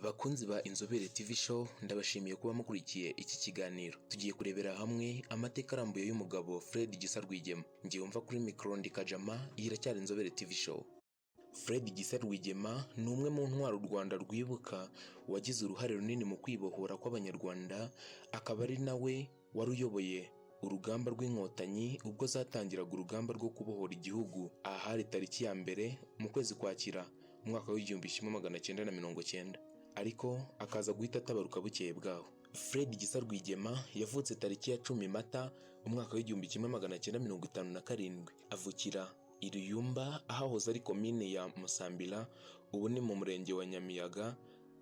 Bakunzi ba Inzobere TV show, ndabashimiye kuba mukurikiye iki kiganiro. Tugiye kurebera hamwe amateka arambuye y'umugabo Fred Gisa RWIGEMA. Ngiye umva kuri micro ndikajama, iracyari Inzobere TV show. Fred Gisa RWIGEMA ni umwe mu ntwaro u Rwanda rwibuka wagize uruhare runini mu kwibohora kw'abanyarwanda, akaba ari nawe wari uyoboye urugamba rw'inkotanyi ubwo zatangiraga urugamba rwo kubohora igihugu ahari tariki ya mbere mu kwezi kwakira umwaka w'1990, ariko akaza guhita atabaruka bukeye bwaho. Fred Gisa RWIGEMA yavutse tariki ya 10 Mata umwaka w'1957, avukira i Ruyumba ahahoze ari komine ya Musambira, ubu ni mu murenge wa Nyamiyaga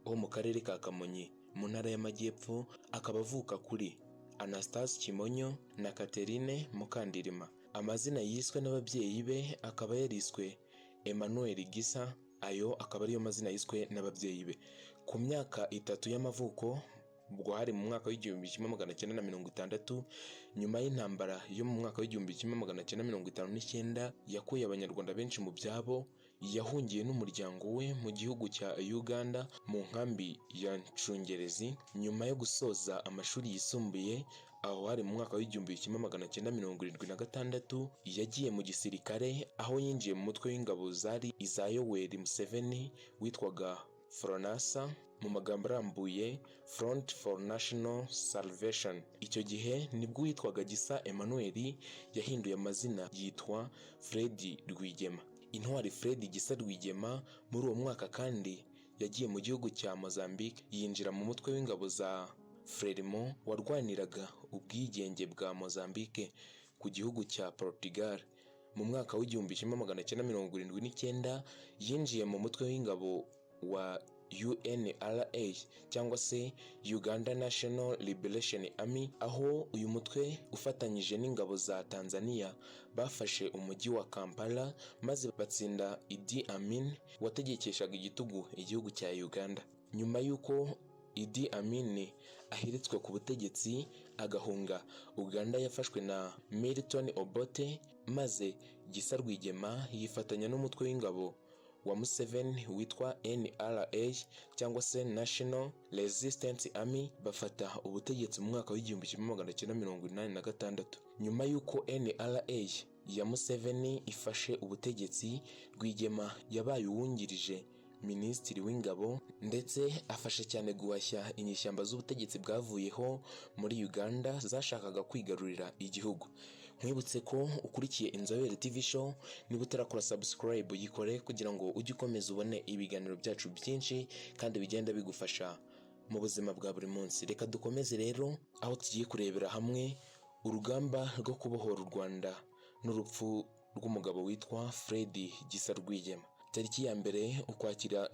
ho mu karere ka Kamonyi mu ntara y'Amajyepfo. Akaba avuka kuri Anastase Kimonyo na Catherine Mukandirima. Amazina yiswe n'ababyeyi be akaba yariswe Emmanuel Gisa, ayo akaba ariyo mazina yiswe n'ababyeyi be. Ku myaka 3 y'amavuko, ubwo hari mu mwaka w'1960, nyuma y'intambara yo mu mwaka w'1959 yakuye abanyarwanda benshi mu byabo, yahungiye n'umuryango we mu gihugu cya Uganda mu nkambi ya Ncungerezi. Nyuma yo gusoza amashuri yisumbuye aho hari mu mwaka w'1976, yagiye mu gisirikare aho yinjiye mu mutwe w'ingabo zari iza Yoweri Museveni witwaga Fronasa, mu magambo arambuye Front for National Salvation. Icyo gihe nibwo witwaga Gisa Emmanuel yahinduye amazina yitwa Fred RWIGEMA. Intwari Fred Gisa RWIGEMA muri uwo mwaka kandi yagiye mu gihugu cya Mozambique, yinjira mu mutwe w'ingabo za Frelimo warwaniraga ubwigenge bwa Mozambique ku gihugu cya Portugal. Mu mwaka w'1979 yinjiye mu mutwe w'ingabo wa UNRA cyangwa se Uganda National Liberation Army, aho uyu mutwe ufatanyije n'ingabo za Tanzania bafashe umujyi wa Kampala maze batsinda Idi Amin wategekeshaga igihugu cya Uganda. Nyuma y'uko Idi Amin ahiritswe ku butegetsi agahunga, Uganda yafashwe na Milton Obote, maze Gisa RWIGEMA yifatanya n'umutwe w'ingabo wa Museveni witwa NRA cyangwa se National Resistance Army, bafata ubutegetsi mu mwaka w'1986. Nyuma y'uko NRA ya Museveni ifashe ubutegetsi, RWIGEMA yabaye uwungirije Minisitiri w'Ingabo ndetse afasha cyane guhashya inyishyamba z'ubutegetsi bwavuyeho muri Uganda zashakaga kwigarurira igihugu. Nkwibutse ko ukurikiye Inzobere TV show, niba utarakora subscribe yikore kugira ngo ujye ukomeza ubone ibiganiro byacu byinshi kandi bigenda bigufasha mu buzima bwa buri munsi. Reka dukomeze rero aho tugiye kurebera hamwe urugamba rwo kubohora u Rwanda n'urupfu rw'umugabo witwa Fred Gisa RWIGEMA. Tariki ya mbere ukwakira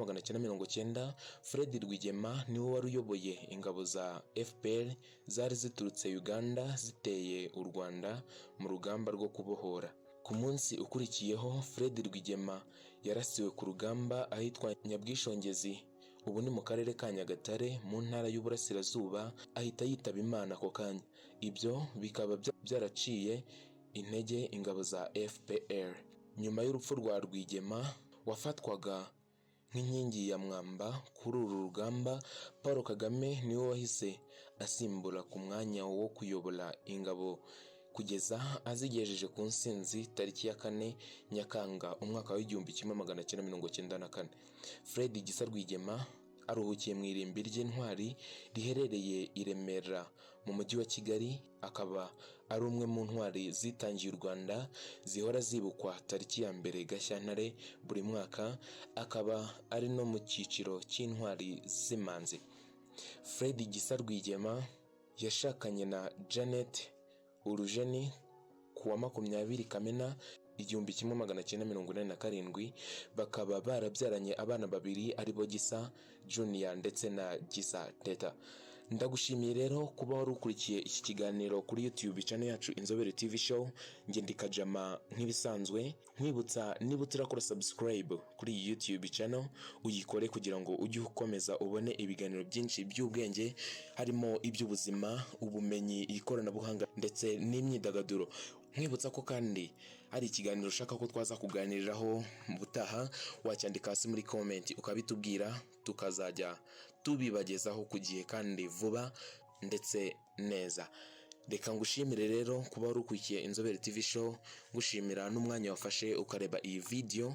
1990, Fred RWIGEMA niwe wari uyoboye ingabo za FPR zari ziturutse Uganda ziteye u Rwanda mu rugamba rwo kubohora. Ku munsi ukurikiyeho, Fred RWIGEMA yarasiwe ku rugamba ahitwa Nyabwishongezi, ubu ni mu karere ka Nyagatare mu ntara y'Uburasirazuba, ahita yitaba Imana ako kanya. Ibyo bikaba byaraciye intege ingabo za FPR. Nyuma y'urupfu rwa RWIGEMA wafatwaga nk'inkingi ya mwamba kuri uru rugamba, Paul Kagame niwe wahise asimbura ku mwanya wo kuyobora ingabo kugeza azigejeje ku nsinzi tariki ya 4 Nyakanga umwaka w'1994. Fred Gisa RWIGEMA aruhukiye mu irimbi ry'intwari riherereye i Remera mu mujyi wa Kigali. Akaba ari umwe mu ntwari zitangiye u Rwanda zihora zibukwa tariki ya mbere Gashyantare buri mwaka, akaba ari no mu cyiciro cy'intwari z'imanzi. Fred Gisa RWIGEMA yashakanye na Janet Urujeni ku wa 20 Kamena 1987, bakaba barabyaranye abana babiri aribo Gisa Junior ndetse na Gisa Teta. Ndagushimiye rero kuba wari ukurikiye iki kiganiro kuri YouTube channel yacu Inzobere TV show. Nge ndikajama nk'ibisanzwe, nkwibutsa niba utarakora subscribe kuri YouTube channel uyikore kugira ngo ujye ukomeza ubone ibiganiro byinshi by'ubwenge, harimo iby'ubuzima, ubumenyi, ikoranabuhanga ndetse n'imyidagaduro. Nkwibutsa ko kandi hari ikiganiro ushaka ko twaza kuganiriraho mu butaha, wacyandika hasi muri comment ukabitubwira, tukazajya tubibagezaho ku gihe kandi vuba ndetse neza. Reka ngushimire rero kuba wari ukurikiye Inzobere TV show, ngushimira n'umwanya wafashe ukareba iyi video.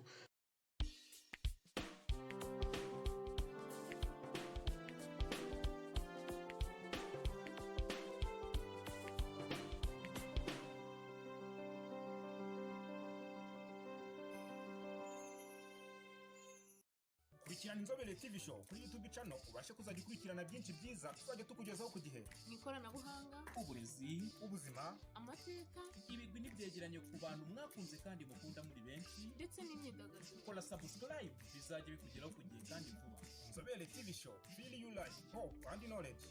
Kurikirana Inzobere TV show kuri YouTube channel ubashe kuzajya ukurikirana byinshi byiza tuzajya tukugezaho ku gihe. Ikoranabuhanga, uburezi, ubuzima, amateka, ibigwi n'ibyegeranyo ku bantu mwakunze kandi mukunda muri benshi, ndetse n'imyidagaduro. Kora subscribe bizajya bikugeraho ku gihe kandi vuba. Inzobere TV show, feel you life, hope and knowledge.